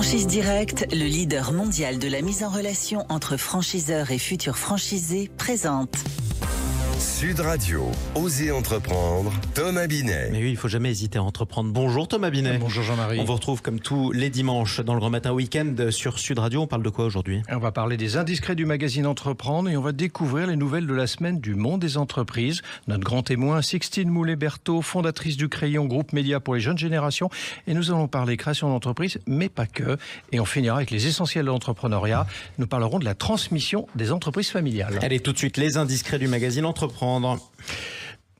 Franchise Direct, le leader mondial de la mise en relation entre franchiseurs et futurs franchisés, présente Sud Radio, Osez entreprendre, Thomas Binet. Mais oui, il ne faut jamais hésiter à entreprendre. Bonjour Thomas Binet. Bonjour Jean-Marie. On vous retrouve comme tous les dimanches dans le Grand Matin Week-end sur Sud Radio. On parle de quoi aujourd'hui ? On va parler des indiscrets du magazine Entreprendre et on va découvrir les nouvelles de la semaine du monde des entreprises. Notre grand témoin, Sixtine Moulet-Berthaud, fondatrice du Crayon, groupe média pour les jeunes générations. Et nous allons parler création d'entreprise, mais pas que. Et on finira avec les essentiels de l'entrepreneuriat. Nous parlerons de la transmission des entreprises familiales. Allez, tout de suite, les indiscrets du magazine Entreprendre.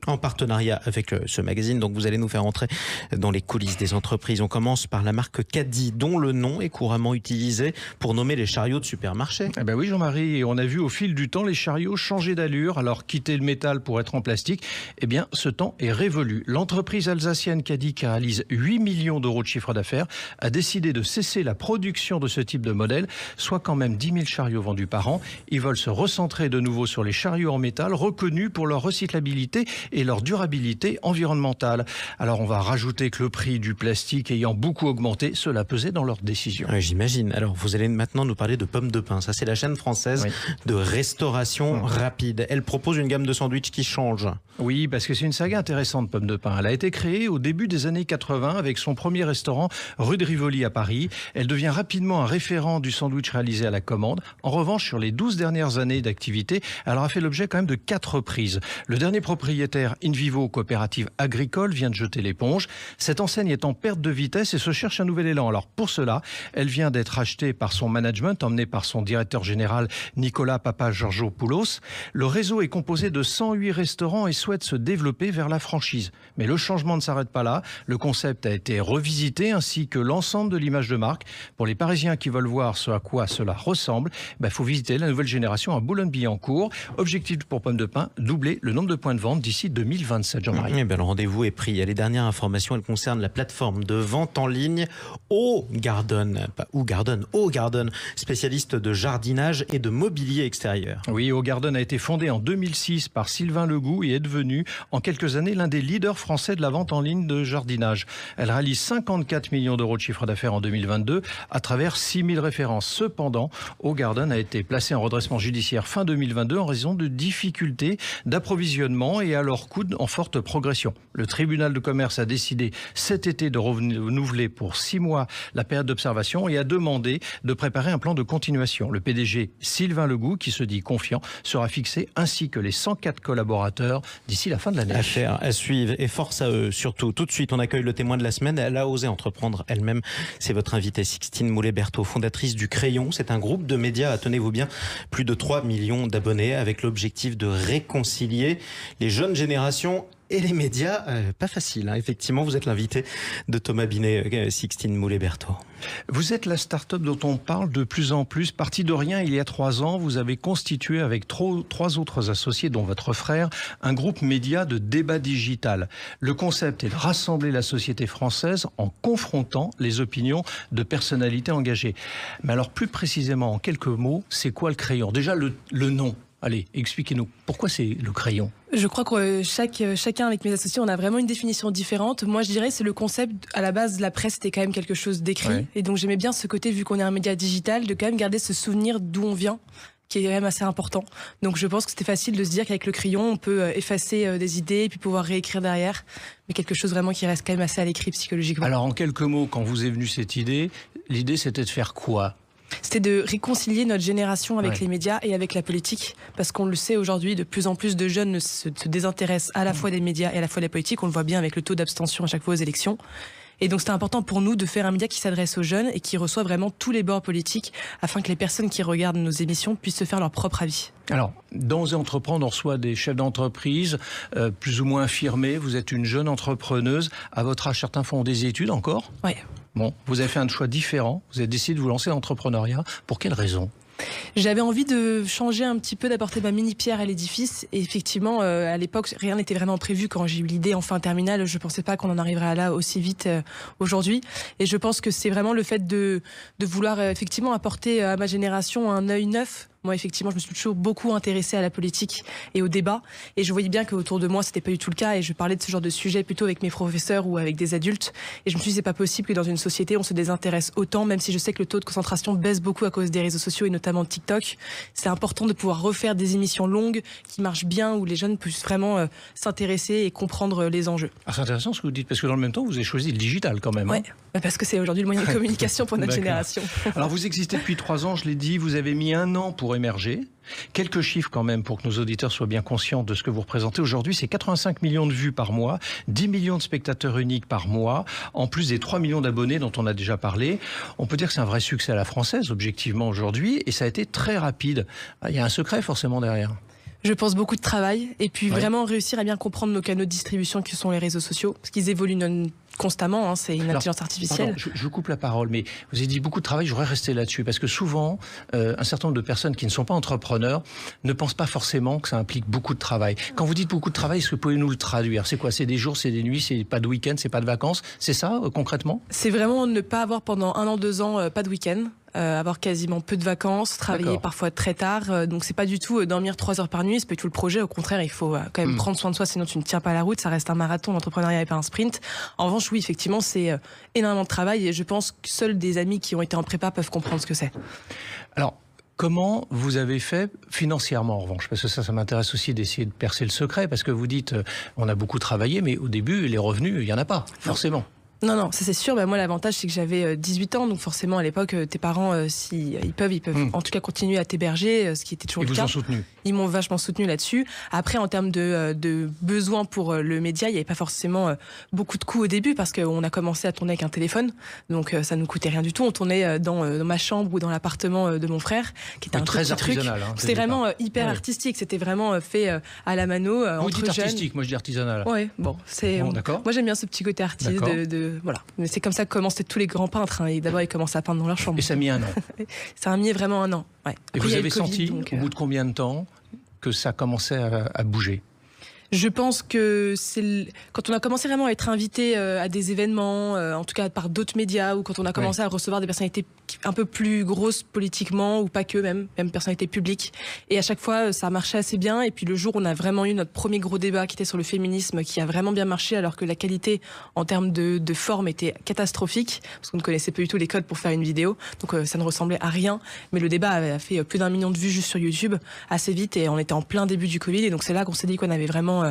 En partenariat avec ce magazine, donc vous allez nous faire entrer dans les coulisses des entreprises. On commence par la marque Caddy, dont le nom est couramment utilisé pour nommer les chariots de supermarché. Eh ben oui Jean-Marie, et on a vu au fil du temps les chariots changer d'allure, alors quitter le métal pour être en plastique, eh bien ce temps est révolu. L'entreprise alsacienne Caddy, qui réalise 8 millions d'euros de chiffre d'affaires, a décidé de cesser la production de ce type de modèle, soit quand même 10 000 chariots vendus par an. Ils veulent se recentrer de nouveau sur les chariots en métal, reconnus pour leur recyclabilité et leur durabilité environnementale. Alors on va rajouter que le prix du plastique ayant beaucoup augmenté, cela pesait dans leur décision. J'imagine. Alors vous allez maintenant nous parler de Pommes de Pain. Ça c'est la chaîne française de restauration rapide. Elle propose une gamme de sandwichs qui change. Oui, parce que c'est une saga intéressante, Pommes de Pain. Elle a été créée au début des années 80 avec son premier restaurant rue de Rivoli à Paris. Elle devient rapidement un référent du sandwich réalisé à la commande. En revanche, sur les 12 dernières années d'activité, elle aura fait l'objet quand même de 4 reprises. Le dernier propriétaire, Invivo Coopérative Agricole, vient de jeter l'éponge. Cette enseigne est en perte de vitesse et se cherche un nouvel élan. Alors pour cela, elle vient d'être achetée par son management, emmenée par son directeur général Nicolas Papageorgopoulos. Le réseau est composé de 108 restaurants et souhaite se développer vers la franchise. Mais le changement ne s'arrête pas là. Le concept a été revisité ainsi que l'ensemble de l'image de marque. Pour les Parisiens qui veulent voir ce à quoi cela ressemble, faut visiter la nouvelle génération à Boulogne-Billancourt. Objectif pour Pommes de Pain, doubler le nombre de points de vente d'ici 2027, Jean-Marie. Le rendez-vous est pris. Les dernières informations, elles concernent la plateforme de vente en ligne Augarden, pas Augarden, Augarden, spécialiste de jardinage et de mobilier extérieur. Oui, Augarden a été fondée en 2006 par Sylvain Legout et est devenu en quelques années l'un des leaders français de la vente en ligne de jardinage. Elle réalise 54 millions d'euros de chiffre d'affaires en 2022 à travers 6 000 références. Cependant, Augarden a été placé en redressement judiciaire fin 2022 en raison de difficultés d'approvisionnement et à leur coût en forte progression. Le tribunal de commerce a décidé cet été de renouveler pour 6 mois la période d'observation et a demandé de préparer un plan de continuation. Le PDG Sylvain Legout, qui se dit confiant, sera fixé ainsi que les 104 collaborateurs d'ici la fin de l'année. Affaire à suivre et force à eux surtout. Tout de suite, on accueille le témoin de la semaine. Elle a osé entreprendre elle-même. C'est votre invitée Sixtine Moulet-Berthaud, fondatrice du Crayon. C'est un groupe de médias, tenez-vous bien, plus de 3 millions d'abonnés avec l'objectif de réconcilier les jeunes générations et les médias. Pas facile, hein. Effectivement, vous êtes l'invité de Thomas Binet, Sixtine Moulet-Berthaud. Vous êtes la start-up dont on parle de plus en plus. Parti de rien, il y a 3 ans, vous avez constitué avec 3 autres associés, dont votre frère, un groupe média de débat digital. Le concept est de rassembler la société française en confrontant les opinions de personnalités engagées. Mais alors, plus précisément, en quelques mots, c'est quoi le Crayon ? Déjà, le nom. Allez, expliquez-nous. Pourquoi c'est le Crayon ? Je crois que chacun avec mes associés, on a vraiment une définition différente. Moi, je dirais c'est le concept, à la base, la presse, c'était quand même quelque chose d'écrit. Ouais. Et donc, j'aimais bien ce côté, vu qu'on est un média digital, de quand même garder ce souvenir d'où on vient, qui est quand même assez important. Donc, je pense que c'était facile de se dire qu'avec le crayon, on peut effacer des idées et puis pouvoir réécrire derrière. Mais quelque chose vraiment qui reste quand même assez à l'écrit psychologiquement. Alors, en quelques mots, quand vous est venue cette idée, l'idée, c'était de faire quoi ? C'était de réconcilier notre génération avec les médias et avec la politique, parce qu'on le sait aujourd'hui, de plus en plus de jeunes se désintéressent à la fois des médias et à la fois de la politique. On le voit bien avec le taux d'abstention à chaque fois aux élections. Et donc c'était important pour nous de faire un média qui s'adresse aux jeunes et qui reçoit vraiment tous les bords politiques, afin que les personnes qui regardent nos émissions puissent se faire leur propre avis. Alors, dans Osez entreprendre, on reçoit des chefs d'entreprise plus ou moins affirmés. Vous êtes une jeune entrepreneuse. À votre âge, certains font des études encore ? Oui. Bon, vous avez fait un choix différent. Vous avez décidé de vous lancer dans l'entrepreneuriat. Pour quelle raison ? J'avais envie de changer un petit peu, d'apporter ma mini-pierre à l'édifice. Et effectivement, à l'époque, rien n'était vraiment prévu. Quand j'ai eu l'idée en fin terminale, je ne pensais pas qu'on en arriverait là aussi vite aujourd'hui. Et je pense que c'est vraiment le fait de vouloir effectivement apporter à ma génération un œil neuf Moi, effectivement, je me suis toujours beaucoup intéressée à la politique et au débat. Et je voyais bien qu'autour de moi, c'était pas du tout le cas. Et je parlais de ce genre de sujet plutôt avec mes professeurs ou avec des adultes. Et je me suis dit, c'est pas possible que dans une société, on se désintéresse autant, même si je sais que le taux de concentration baisse beaucoup à cause des réseaux sociaux et notamment TikTok. C'est important de pouvoir refaire des émissions longues qui marchent bien, où les jeunes puissent vraiment s'intéresser et comprendre les enjeux. Ah, c'est intéressant ce que vous dites, parce que dans le même temps, vous avez choisi le digital quand même. Oui, parce que c'est aujourd'hui le moyen de communication pour notre génération. Alors vous existez depuis 3 ans, je l'ai dit, vous avez mis 1 an pour émerger. Quelques chiffres quand même pour que nos auditeurs soient bien conscients de ce que vous représentez aujourd'hui. C'est 85 millions de vues par mois, 10 millions de spectateurs uniques par mois, en plus des 3 millions d'abonnés dont on a déjà parlé. On peut dire que c'est un vrai succès à la française, objectivement, aujourd'hui, et ça a été très rapide. Il y a un secret forcément derrière. Je pense beaucoup de travail et puis vraiment réussir à bien comprendre nos canaux de distribution qui sont les réseaux sociaux, parce qu'ils évoluent constamment, c'est une intelligence artificielle. Pardon, je coupe la parole, mais vous avez dit beaucoup de travail, je voudrais rester là-dessus, parce que souvent, un certain nombre de personnes qui ne sont pas entrepreneurs ne pensent pas forcément que ça implique beaucoup de travail. Quand vous dites beaucoup de travail, est-ce que vous pouvez nous le traduire? C'est quoi? C'est des jours, c'est des nuits, c'est pas de week-end, c'est pas de vacances? C'est ça, concrètement? C'est vraiment ne pas avoir pendant 1 an, 2 ans, pas de week-end. Avoir quasiment peu de vacances, travailler parfois très tard. Donc c'est pas du tout dormir 3 heures par nuit, c'est pas du tout le projet. Au contraire, il faut quand même prendre soin de soi, sinon tu ne tiens pas la route. Ça reste un marathon, l'entrepreneuriat et pas un sprint. En revanche, oui, effectivement, c'est énormément de travail et je pense que seuls des amis qui ont été en prépa peuvent comprendre ce que c'est. Alors, comment vous avez fait financièrement en revanche? Parce que ça m'intéresse aussi d'essayer de percer le secret, parce que vous dites on a beaucoup travaillé, mais au début, les revenus, il n'y en a pas, forcément. Non, ça c'est sûr. Moi, l'avantage, c'est que j'avais 18 ans. Donc forcément, à l'époque, tes parents, si ils peuvent en tout cas continuer à t'héberger, ce qui était toujours le cas. Ils vous ont soutenu? Ils m'ont vachement soutenu là-dessus. Après, en termes de besoins pour le média, il n'y avait pas forcément beaucoup de coûts au début parce qu'on a commencé à tourner avec un téléphone. Donc ça ne nous coûtait rien du tout. On tournait dans ma chambre ou dans l'appartement de mon frère, qui était un très petit artisanal. truc. C'était vraiment hyper artistique. C'était vraiment fait à la mano. Vous entre dites jeunes. Artistique, moi je dis artisanal. Ouais, d'accord. Moi j'aime bien ce petit côté artiste. Voilà. Mais c'est comme ça que commençaient tous les grands peintres. Et d'abord, ils commencent à peindre dans leur chambre. Et ça a mis 1 an. Ça a mis vraiment 1 an. Ouais. Et après, vous avez senti, au bout de combien de temps, que ça commençait à bouger? Je pense que quand on a commencé vraiment à être invité à des événements, en tout cas par d'autres médias, ou quand on a commencé à recevoir des personnalités un peu plus grosses politiquement, ou pas que, même personnalités publiques. Et à chaque fois, ça marchait assez bien. Et puis le jour où on a vraiment eu notre premier gros débat qui était sur le féminisme, qui a vraiment bien marché, alors que la qualité en termes de forme était catastrophique, parce qu'on ne connaissait pas du tout les codes pour faire une vidéo. Donc ça ne ressemblait à rien. Mais le débat a fait plus d'1 million de vues juste sur YouTube, assez vite. Et on était en plein début du Covid. Et donc c'est là qu'on s'est dit qu'on avait vraiment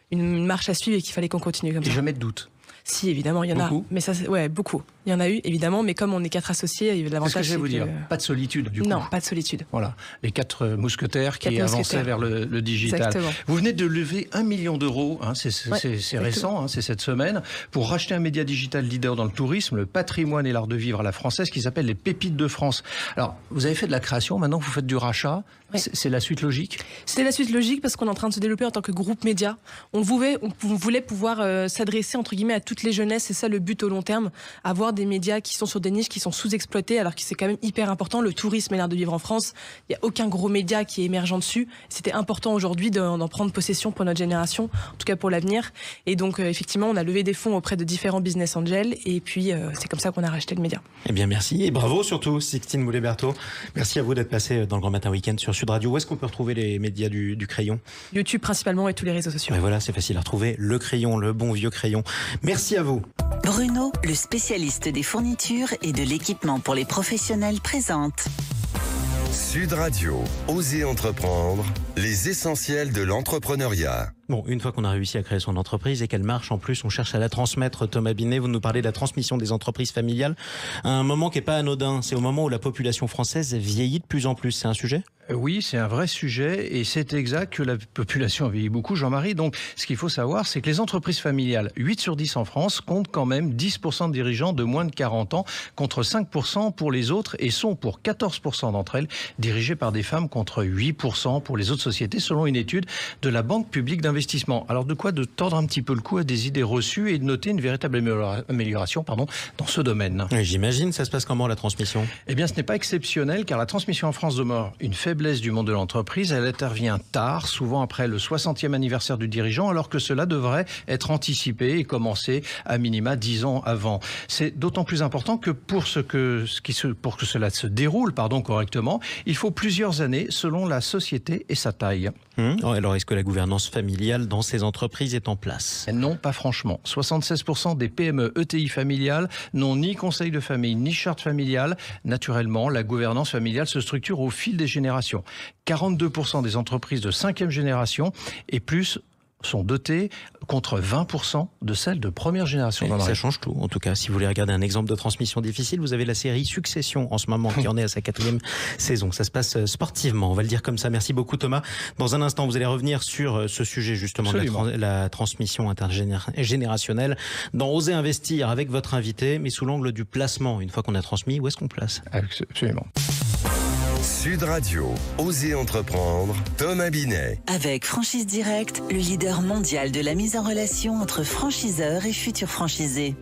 une marche à suivre et qu'il fallait qu'on continue comme ça. Et jamais de doute? Si, évidemment, il y en a. Mais ça, beaucoup. Il y en a eu, évidemment, mais comme on est 4 associés, il y a l'avantage. C'est ce que je vais vous dire. Pas de solitude, du coup. Non, pas de solitude. Voilà. Les 4 mousquetaires qui avançaient vers le digital. Exactement. Vous venez de lever 1 million d'euros, c'est récent, c'est cette semaine, pour racheter un média digital leader dans le tourisme, le patrimoine et l'art de vivre à la française, qui s'appelle les Pépites de France. Alors, vous avez fait de la création, maintenant vous faites du rachat. C'est la suite logique? C'est la suite logique parce qu'on est en train de se développer en tant que groupe média. On voulait pouvoir s'adresser, entre guillemets, à toutes les jeunesses. C'est ça le but au long terme. Avoir des médias qui sont sur des niches qui sont sous-exploitées, alors que c'est quand même hyper important. Le tourisme et l'art de vivre en France, il n'y a aucun gros média qui est émergent dessus. C'était important aujourd'hui d'en prendre possession pour notre génération, en tout cas pour l'avenir. Et donc, effectivement, on a levé des fonds auprès de différents business angels. Et puis, c'est comme ça qu'on a racheté le média. Eh bien, merci. Et bravo surtout, Sixtine Moulet-Berthaud. Merci à vous d'être passé dans le Grand Matin Week-end sur Sud Radio. Où est-ce qu'on peut retrouver les médias du Crayon? YouTube principalement et tous les réseaux sociaux. Et voilà, c'est facile à retrouver. Le Crayon, le bon vieux Crayon. Merci à vous. Bruno, le spécialiste des fournitures et de l'équipement pour les professionnels, présente. Sud Radio, Osez entreprendre, les essentiels de l'entrepreneuriat. Bon, une fois qu'on a réussi à créer son entreprise et qu'elle marche, en plus, on cherche à la transmettre. Thomas Binet, vous nous parlez de la transmission des entreprises familiales à un moment qui n'est pas anodin. C'est au moment où la population française vieillit de plus en plus. C'est un sujet ? Oui, c'est un vrai sujet et c'est exact que la population vieillit beaucoup, Jean-Marie. Donc, ce qu'il faut savoir, c'est que les entreprises familiales, 8 sur 10 en France, comptent quand même 10% de dirigeants de moins de 40 ans, contre 5% pour les autres et sont pour 14% d'entre elles dirigées par des femmes, contre 8% pour les autres sociétés, selon une étude de la Banque publique d'investissement. Alors, de quoi de tordre un petit peu le cou à des idées reçues et de noter une véritable amélioration dans ce domaine. J'imagine, ça se passe comment la transmission ? Eh bien, ce n'est pas exceptionnel car la transmission en France demeure une faiblesse du monde de l'entreprise. Elle intervient tard, souvent après le 60e anniversaire du dirigeant, alors que cela devrait être anticipé et commencer à minima 10 ans avant. C'est d'autant plus important que pour que cela se déroule correctement, il faut plusieurs années selon la société et sa taille. Alors, est-ce que la gouvernance familiale dans ces entreprises est en place ? Non, pas franchement. 76% des PME ETI familiales n'ont ni conseil de famille, ni charte familiale. Naturellement, la gouvernance familiale se structure au fil des générations. 42% des entreprises de 5e génération et plus sont dotées contre 20% de celles de première génération. Ça change tout. En tout cas, si vous voulez regarder un exemple de transmission difficile, vous avez la série Succession en ce moment qui en est à sa 4e saison. Ça se passe sportivement, on va le dire comme ça. Merci beaucoup Thomas. Dans un instant, vous allez revenir sur ce sujet justement de la transmission intergénérationnelle dans Oser investir avec votre invité, mais sous l'angle du placement. Une fois qu'on a transmis, où est-ce qu'on place ? Absolument. Sud Radio, Oser entreprendre, Thomas Binet. Avec Franchise Direct, le leader mondial de la mise en relation entre franchiseurs et futurs franchisés.